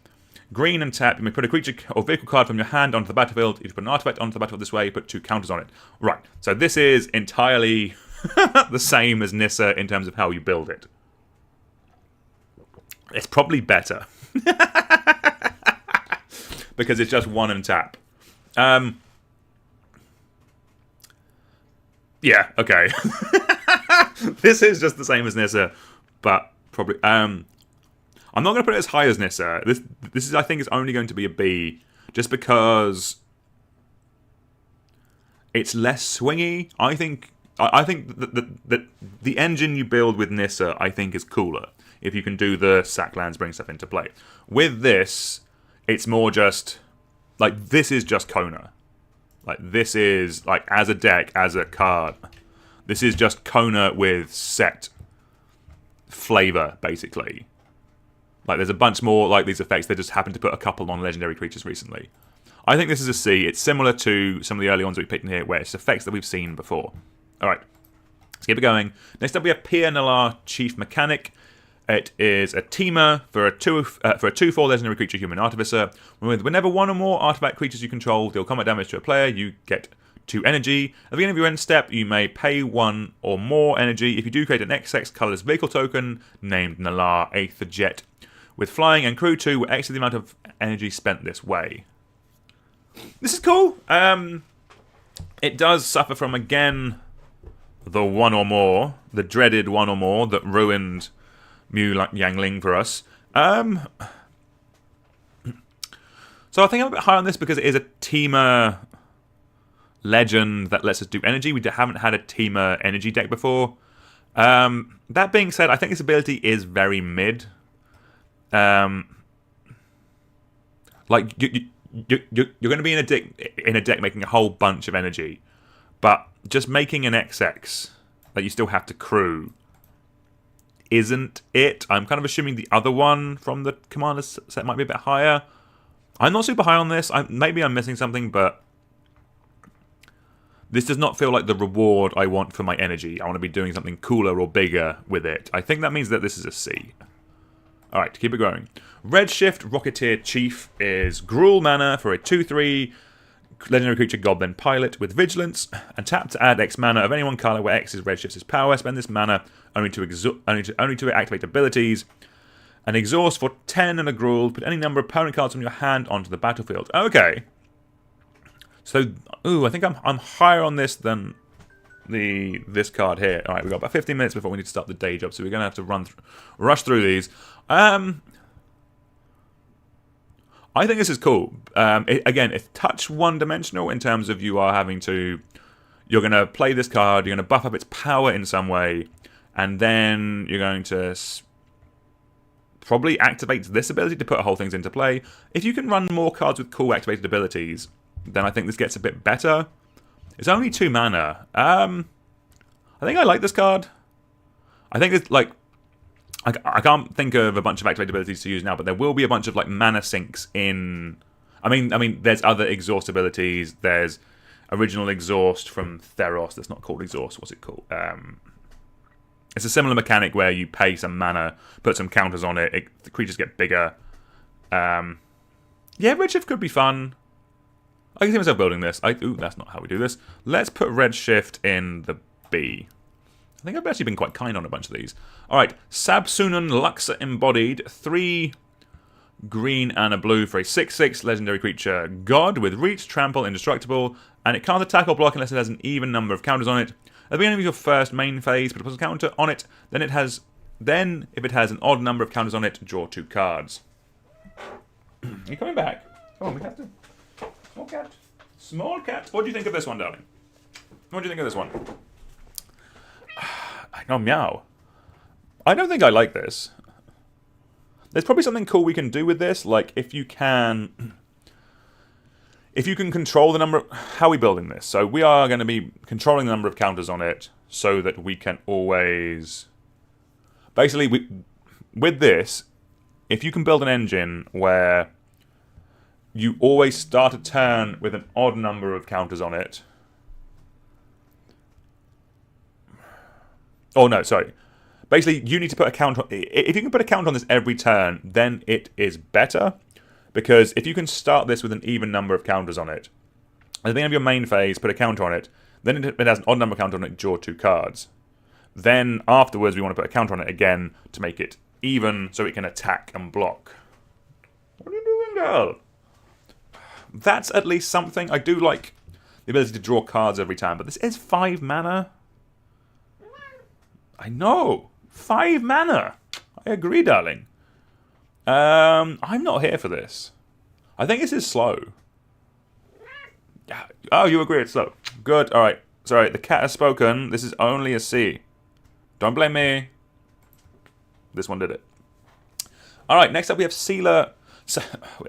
green and tap. You may put a creature or vehicle card from your hand onto the battlefield. If you put an artifact onto the battlefield this way, you put 2 counters on it. Right, so this is entirely the same as Nissa in terms of how you build it. It's probably better. Because it's just 1 and tap. Yeah, okay. This is just the same as Nissa, but probably... I'm not going to put it as high as Nissa. This is, I think, is only going to be a B, just because it's less swingy. I think that the engine you build with Nissa, I think, is cooler if you can do the sack lands, bring stuff into play. With this, it's more just like this is just Kona. Like this is like as a deck, as a card. This is just Kona with set flavor, basically. Like, there's a bunch more like these effects. They just happen to put a couple on legendary creatures recently. I think this is a C. It's similar to some of the early ones we picked in here, where it's effects that we've seen before. Alright, let's keep it going. Next up, we have Pia Nalar, Chief Mechanic. It is a teamer for a 2/4 legendary creature, Human Artificer. Whenever 1 or more artifact creatures you control deal combat damage to a player, you get 2 energy. At the beginning of your end step, you may pay 1 or more energy. If you do, create an XX colorless vehicle token named Nalar Aetherdrift. With flying and crew 2, will exceed the amount of energy spent this way. This is cool. It does suffer from, again, the 1 or more. The dreaded 1 or more that ruined Mu Yangling for us. So I think I'm a bit high on this because it is a teamer legend that lets us do energy. We haven't had a teamer energy deck before. That being said, I think this ability is very mid. Like you're going to be in a deck making a whole bunch of energy, but just making an XX that you still have to crew isn't it. I'm kind of assuming the other one from the Commander set might be a bit higher. I'm not super high on this. Maybe I'm missing something, but this does not feel like the reward I want for my energy. I want to be doing something cooler or bigger with it. I think that means that this is a C. Alright, to keep it going. Redshift Rocketeer Chief is Gruul mana for a 2/3 legendary creature Goblin Pilot with Vigilance, and tap to add X mana of any one color where X is Redshift's power. Spend this mana only to activate abilities, and exhaust for 10 and a Gruul. Put any number of opponent cards from your hand onto the battlefield. Okay. So, I think I'm higher on this than this card here. All right, we've got about 15 minutes before we need to start the day job, so we're going to have to rush through these. I think this is cool. Again, it's touch one-dimensional in terms of you're going to play this card, you're going to buff up its power in some way, and then you're going to probably activate this ability to put whole things into play. If you can run more cards with cool activated abilities, then I think this gets a bit better. It's only 2 mana. I think I like this card. I think it's like... I can't think of a bunch of activated abilities to use now, but there will be a bunch of like mana sinks in... I mean, there's other exhaust abilities. There's original exhaust from Theros. That's not called exhaust. What's it called? It's a similar mechanic where you pay some mana, put some counters on it. The creatures get bigger. Yeah, Redshift could be fun. I can see myself building this. Ooh, that's not how we do this. Let's put Redshift in the B. I think I've actually been quite kind on a bunch of these. Alright, Sabsunan Luxa Embodied. 3 green and a blue for a 6/6 legendary creature. God with reach, trample, indestructible. And it can't attack or block unless it has an even number of counters on it. At the beginning of your first main phase, put a plus counter on it. Then if it has an odd number of counters on it, draw 2 cards. Are you coming back? Come on, we have to... Small cat. Small cat. What do you think of this one, darling? What do you think of this one? Oh, meow. I don't think I like this. There's probably something cool we can do with this. Like, if you can control the number... How are we building this? So we are going to be controlling the number of counters on it so that we can always... Basically, with this, if you can build an engine where you always start a turn with an odd number of counters on it... Oh, no, sorry. Basically, you need to put a count on... If you can put a count on this every turn, then it is better. Because if you can start this with an even number of counters on it, at the beginning of your main phase, put a counter on it, then it has an odd number counter on it, draw 2 cards. Then, afterwards, we want to put a counter on it again to make it even so it can attack and block. What are you doing, girl? That's at least something. I do like the ability to draw cards every time, but this is 5 mana. I know. 5 mana. I agree, darling. I'm not here for this. I think this is slow. Oh, you agree it's slow. Good. All right. Sorry, the cat has spoken. This is only a C. Don't blame me. This one did it. All right. Next up, we have Sealer.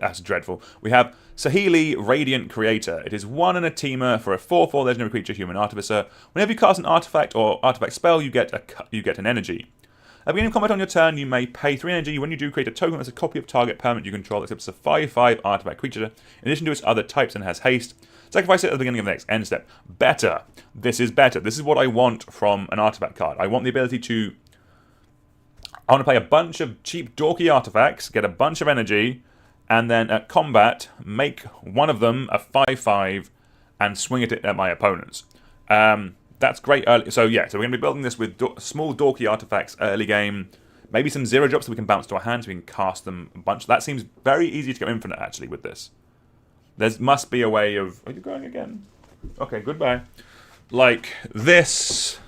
That's dreadful. We have Saheeli, Radiant Creator. It is 1 and a teamer for a 4/4 legendary creature, Human Artificer. Whenever you cast an artifact or artifact spell, you get an energy. At the beginning of combat on your turn, you may pay 3 energy. When you do, create a token that's a copy of target permanent you control, except it's a 5/5 artifact creature, in addition to its other types and has haste. Sacrifice it at the beginning of the next end step. Better. This is better. This is what I want from an artifact card. I want the ability to... I want to play a bunch of cheap, dorky artifacts, get a bunch of energy, and then at combat, make one of them a 5/5 and swing it at my opponents. That's great early. So yeah, so we're going to be building this with small, dorky artifacts early game. Maybe some 0 drops that we can bounce to our hand so we can cast them a bunch. That seems very easy to go infinite, actually, with this. There must be a way of... Are you going again? Okay, goodbye. Like this...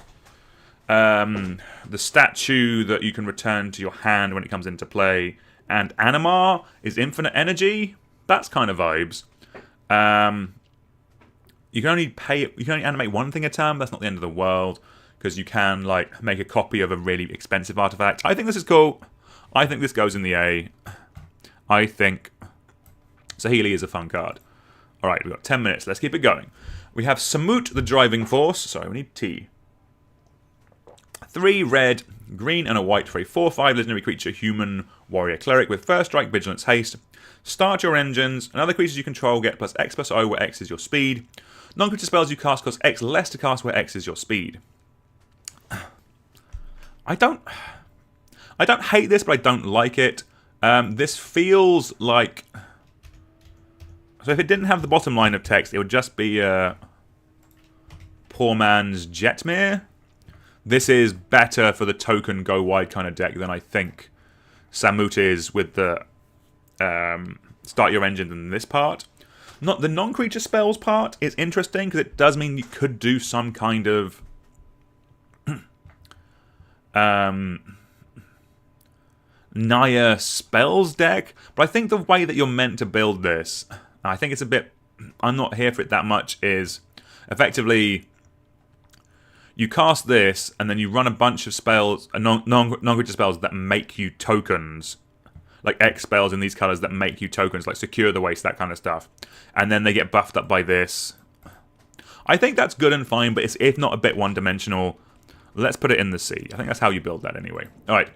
the statue that you can return to your hand when it comes into play, and Animar is infinite energy. That's kind of vibes. You can only animate one thing a turn. That's not the end of the world, because you can like make a copy of a really expensive artifact. I think this is cool. I think this goes in the A. I think Saheeli is a fun card. All right, we've got 10 minutes. Let's keep it going. We have Samut, the Driving Force. Sorry, we need T. 3 red, green, and a white for a 4/5 legendary creature, Human Warrior Cleric with First Strike, Vigilance, Haste. Start your engines, and other creatures you control get plus X+O, where X is your speed. Non-creature spells you cast cost X less to cast, where X is your speed. I don't hate this, but I don't like it. This feels like... So if it didn't have the bottom line of text, it would just be poor man's Jetmir. This is better for the token go wide kind of deck than I think Samut is with the start your engine than this part. Not the non-creature spells part is interesting because it does mean you could do some kind of Naya spells deck, but I think the way that you're meant to build this, I think it's a bit, I'm not here for it that much, is effectively you cast this and then you run a bunch of spells, non-creature spells that make you tokens, like X spells in these colors that make you tokens, like Secure the Waste, that kind of stuff, and then they get buffed up by this. I think that's good and fine, but it's if not a bit one-dimensional. Let's put it in the sea. I think that's how you build that anyway. Alright.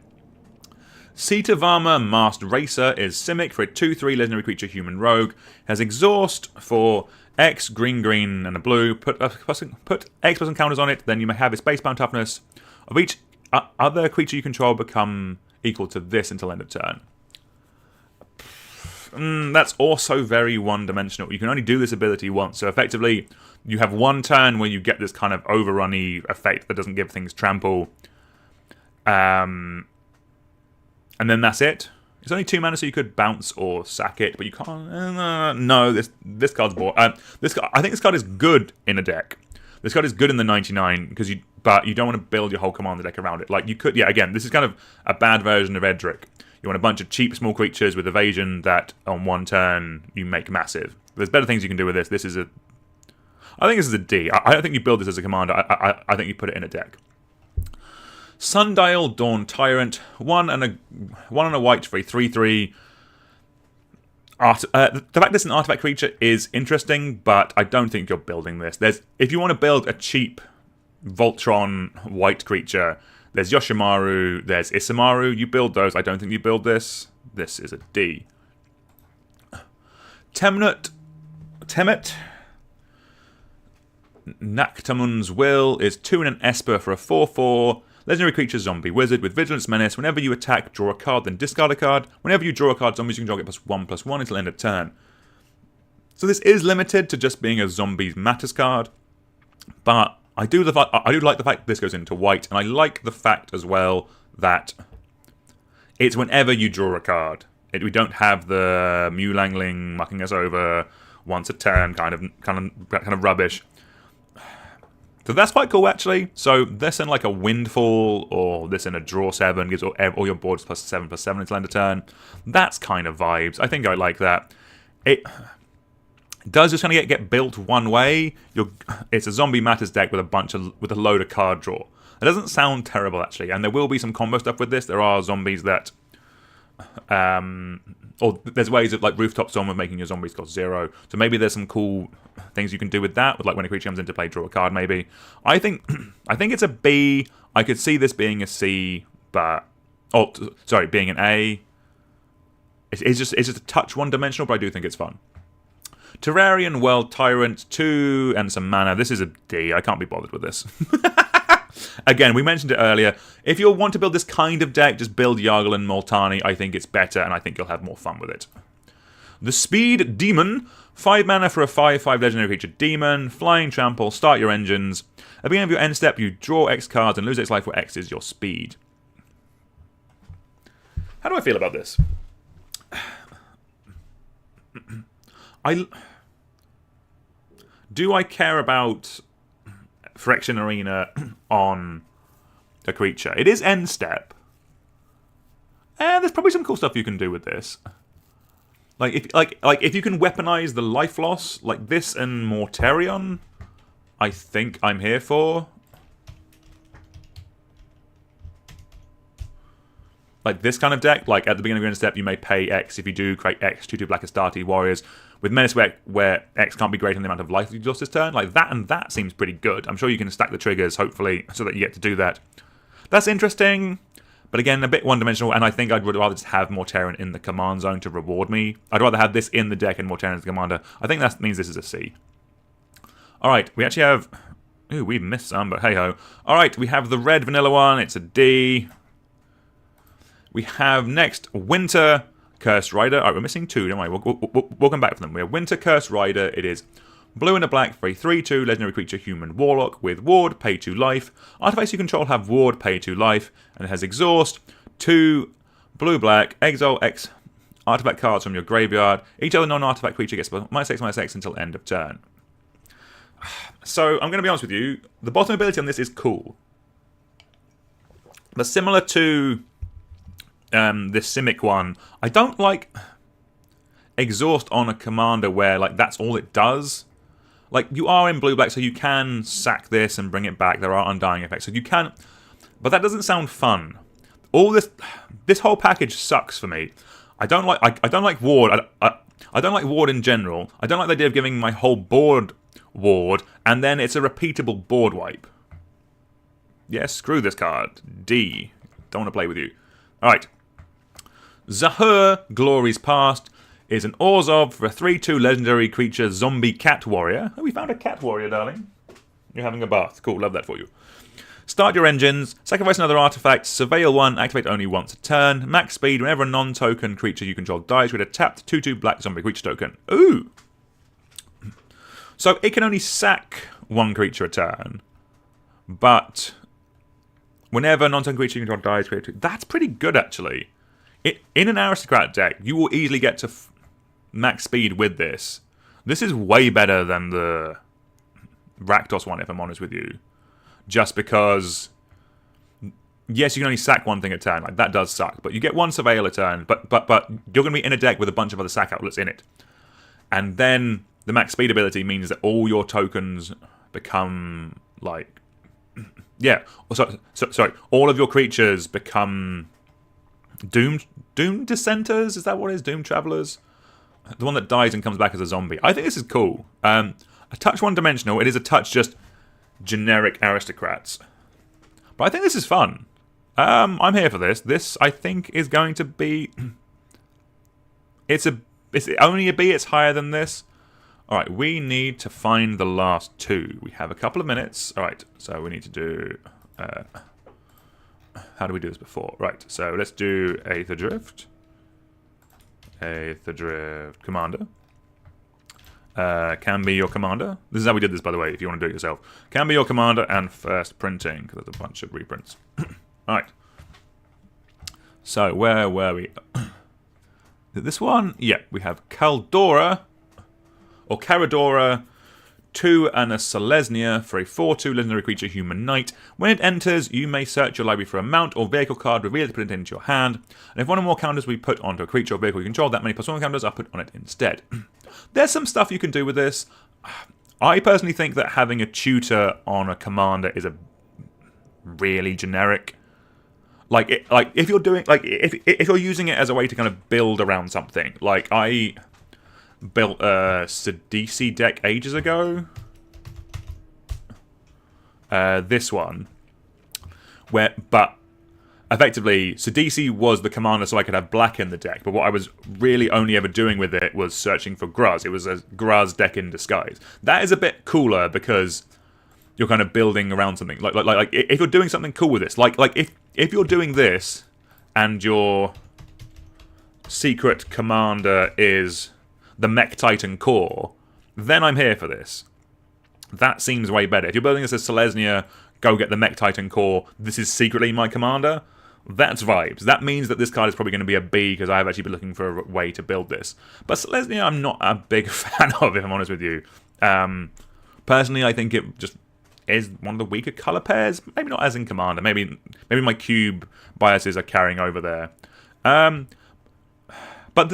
Cetivama Masked Racer is Simic for a 2/3 legendary creature human rogue. Has exhaust for X, green, green, and a blue. Put X plus counters on it, then you may have its base bound toughness of each other creature you control become equal to this until end of turn. That's also very one-dimensional. You can only do this ability once, so effectively you have one turn where you get this kind of overrunny effect that doesn't give things trample. And then that's it. It's only 2 mana, so you could bounce or sack it, but you can't. No, this card's bored. I think this card is good in a deck. This card is good in the 99 but you don't want to build your whole commander deck around it. Like you could, yeah. Again, this is kind of a bad version of Aetherdrift. You want a bunch of cheap small creatures with evasion that on one turn you make massive. There's better things you can do with this. I think this is a D. I don't think you build this as a commander. I think you put it in a deck. Sundial Dawn Tyrant, 1 and a white for a 3/3. The fact this is an artifact creature is interesting, but I don't think you're building this. If you want to build a cheap Voltron white creature, there's Yoshimaru, there's Isamaru. You build those. I don't think you build this. This is a D. Temet Naktamun's Will is 2 and an Esper for a 4/4. Legendary creature zombie wizard with Vigilance Menace. Whenever you attack, draw a card, then discard a card. Whenever you draw a card, zombies you control get +1/+1 until end of turn. So this is limited to just being a zombies matters card, but I do like the fact this goes into white, and I like the fact as well that it's whenever you draw a card. We don't have the Mulangling mucking us over once a turn kind of rubbish. So that's quite cool, actually. So this in like a Windfall, or this in a Draw 7, gives all your boards +7/+7 until end of turn. That's kind of vibes. I think I like that. It does just kind of get built one way. It's a Zombie Matters deck with a load of card draw. It doesn't sound terrible, actually, and there will be some combo stuff with this. There are zombies that... or there's ways of like Rooftop Storm of making your zombies cost 0. So maybe there's some cool things you can do with that. With like when a creature comes into play, draw a card. Maybe I think it's a B. I could see this being a C, but being an A. It's just a touch one-dimensional, but I do think it's fun. Terrarian World Tyrant, 2 and some mana. This is a D. I can't be bothered with this. Again, we mentioned it earlier. If you want to build this kind of deck, just build Yargle and Multani. I think it's better, and I think you'll have more fun with it. The Speed Demon, 5 mana for a 5/5 legendary creature demon, flying trample, start your engines. At the beginning of your end step, you draw X cards and lose X life, where X is your speed. How do I feel about this? Do I care about Phyrexian Arena on a creature? It is end step. And there's probably some cool stuff you can do with this. Like if you can weaponize the life loss, like this and Mortarion, I think I'm here for. Like this kind of deck, like at the beginning of your end step, you may pay X. If you do, create X, 2/2 Black Astarte Warriors with Menace where X can't be greater than the amount of life you exhaust this turn. Like that and that seems pretty good. I'm sure you can stack the triggers, hopefully, so that you get to do that. That's interesting, but again, a bit one-dimensional, and I think I'd rather just have Mortarion in the command zone to reward me. I'd rather have this in the deck and Mortarion as the commander. I think that means this is a C. Alright, we actually have... Ooh, we've missed some, but hey-ho. Alright, we have the red vanilla one. It's a D. We have next Winter Cursed Rider. Alright, we're missing 2, don't worry. We'll come back for them. We have Winter Cursed Rider. It is blue and a black for a 3/2 legendary creature human warlock with ward, pay 2 life. Artifacts you control have ward, pay 2 life, and it has exhaust, 2 blue-black, exile X artifact cards from your graveyard. Each other non-artifact creature gets -X/-X until end of turn. So, I'm going to be honest with you. The bottom ability on this is cool. But similar to this Simic one, I don't like exhaust on a commander where like that's all it does. Like, you are in blue-black, so you can sack this and bring it back. There are undying effects, so you can... But that doesn't sound fun. All this whole package sucks for me. I don't like ward. I don't like ward in general. I don't like the idea of giving my whole board ward, and then it's a repeatable board wipe. Yes, screw this card. D. Don't want to play with you. Alright. Zahur, Glory's Past, is an Orzhov for a 3/2 legendary creature zombie cat warrior. Oh, we found a cat warrior, darling. You're having a bath. Cool, love that for you. Start your engines, sacrifice another artifact, surveil one, activate only once a turn, max speed whenever a non-token creature you control dies with a tapped 2/2 black zombie creature token. Ooh! So it can only sack one creature a turn, but whenever a non-token creature you control dies, that's pretty good, actually. In an aristocrat deck, you will easily get to max speed with this. This is way better than the Rakdos one, if I'm honest with you. Just because, yes, you can only sack one thing a turn. Like, that does suck. But you get one Surveil a turn. But you're going to be in a deck with a bunch of other sack outlets in it. And then the max speed ability means that all your tokens become, like... Yeah. Sorry. All of your creatures become... Doomed Dissenters? Is that what it is? Doomed Travelers? The one that dies and comes back as a zombie. I think this is cool. A touch one-dimensional. It is a touch just generic aristocrats. But I think this is fun. I'm here for this. This, I think, is going to be... It's only a B. It's higher than this. Alright, we need to find the last two. We have a couple of minutes. Alright, so we need to do... how do we do this before? Right, so let's do Aetherdrift. Aetherdrift Commander. Can be your commander. This is how we did this, by the way, if you want to do it yourself. Can be your commander and first printing, because there's a bunch of reprints. Alright. So, where were we? This one? Yeah, we have Kaldora, or Caradora, 2 and a Selesnya for a 4/2 legendary creature, human knight. When it enters, you may search your library for a mount or vehicle card, reveal it, put it into your hand. And if one or more counters we put onto a creature or vehicle you control, that many +1 counters are put on it instead. There's some stuff you can do with this. I personally think that having a tutor on a commander is a really generic. Like if you're doing if you're using it as a way to kind of build around something, like I built a Sidisi deck ages ago. This one, but effectively Sidisi was the commander, so I could have black in the deck. But what I was really only ever doing with it was searching for Gruz. It was a Gruz deck in disguise. That is a bit cooler because you're kind of building around something. Like if you're doing something cool with this, like if you're doing this and your secret commander is the Mech Titan core, then I'm here for this. That seems way better. If you're building this as Selesnya, go get the Mech Titan core, this is secretly my commander, that's vibes. That means that this card is probably going to be a B, because I've actually been looking for a way to build this. But Selesnya I'm not a big fan of, if I'm honest with you. Personally, I think it just is one of the weaker colour pairs. Maybe not as in Commander. Maybe my cube biases are carrying over there. But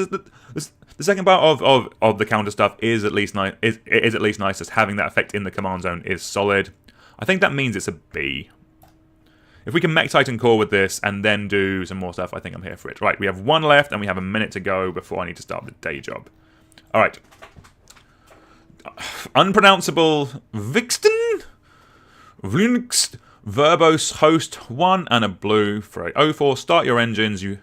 the second part of the counter stuff is at least nice. Is at least nice. Just having that effect in the command zone is solid. I think that means it's a B. If we can Mech Titan core with this and then do some more stuff, I think I'm here for it. Right, we have one left and we have a minute to go before I need to start the day job. All right. Unpronounceable Vixten, Vlinxt, Verbose Host, 1 and a blue for a 0/4. Start your engines. You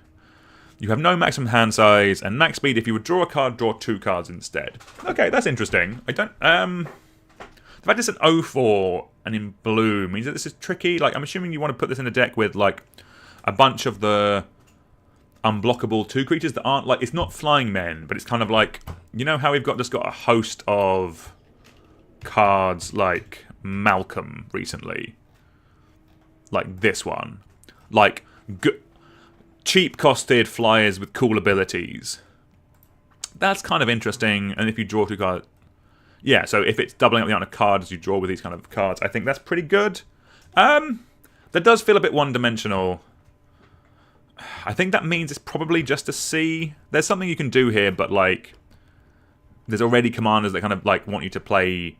have no maximum hand size and max speed. If you would draw a card, draw 2 cards instead. Okay, that's interesting. I don't... The fact it's an 0/4 and in blue means that this is tricky. Like, I'm assuming you want to put this in a deck with, like, a bunch of the unblockable 2 creatures that aren't, like... It's not flying men, but it's kind of like... You know how we've just got a host of cards like Malcolm recently? Like this one. Like... cheap-costed flyers with cool abilities. That's kind of interesting, and if you draw 2 cards... Yeah, so if it's doubling up the amount of cards you draw with these kind of cards, I think that's pretty good. That does feel a bit one-dimensional. I think that means it's probably just a C. There's something you can do here, but like, there's already commanders that kind of like want you to play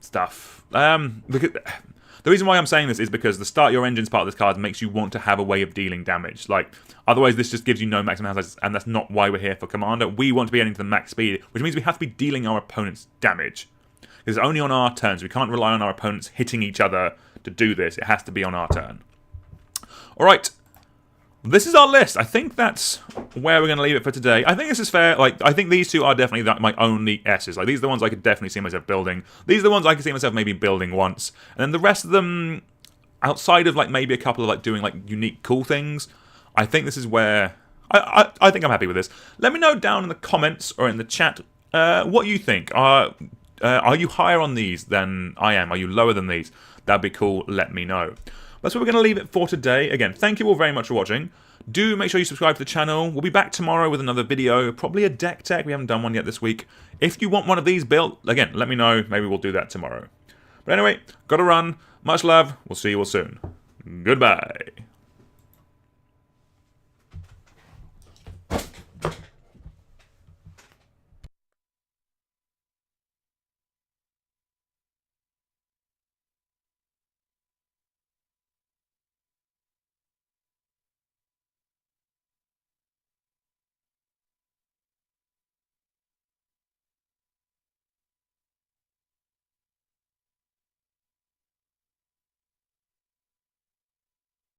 stuff. Because the reason why I'm saying this is because the start your engines part of this card makes you want to have a way of dealing damage. Like, otherwise this just gives you no maximum hazards, and that's not why we're here for commander. We want to be getting to the max speed, which means we have to be dealing our opponents damage. It's only on our turns. We can't rely on our opponents hitting each other to do this. It has to be on our turn. Alright. This is our list. I think that's where we're going to leave it for today. I think this is fair. Like, I think these two are definitely my only S's. Like, these are the ones I could definitely see myself building. These are the ones I could see myself maybe building once. And then the rest of them, outside of like maybe a couple of like doing like unique cool things, I think this is where I think I'm happy with this. Let me know down in the comments or in the chat what you think. Are you higher on these than I am? Are you lower than these? That'd be cool. Let me know. That's where we're going to leave it for today. Again, thank you all very much for watching. Do make sure you subscribe to the channel. We'll be back tomorrow with another video. Probably a deck tech. We haven't done one yet this week. If you want one of these built, again, let me know. Maybe we'll do that tomorrow. But anyway, gotta run. Much love. We'll see you all soon. Goodbye.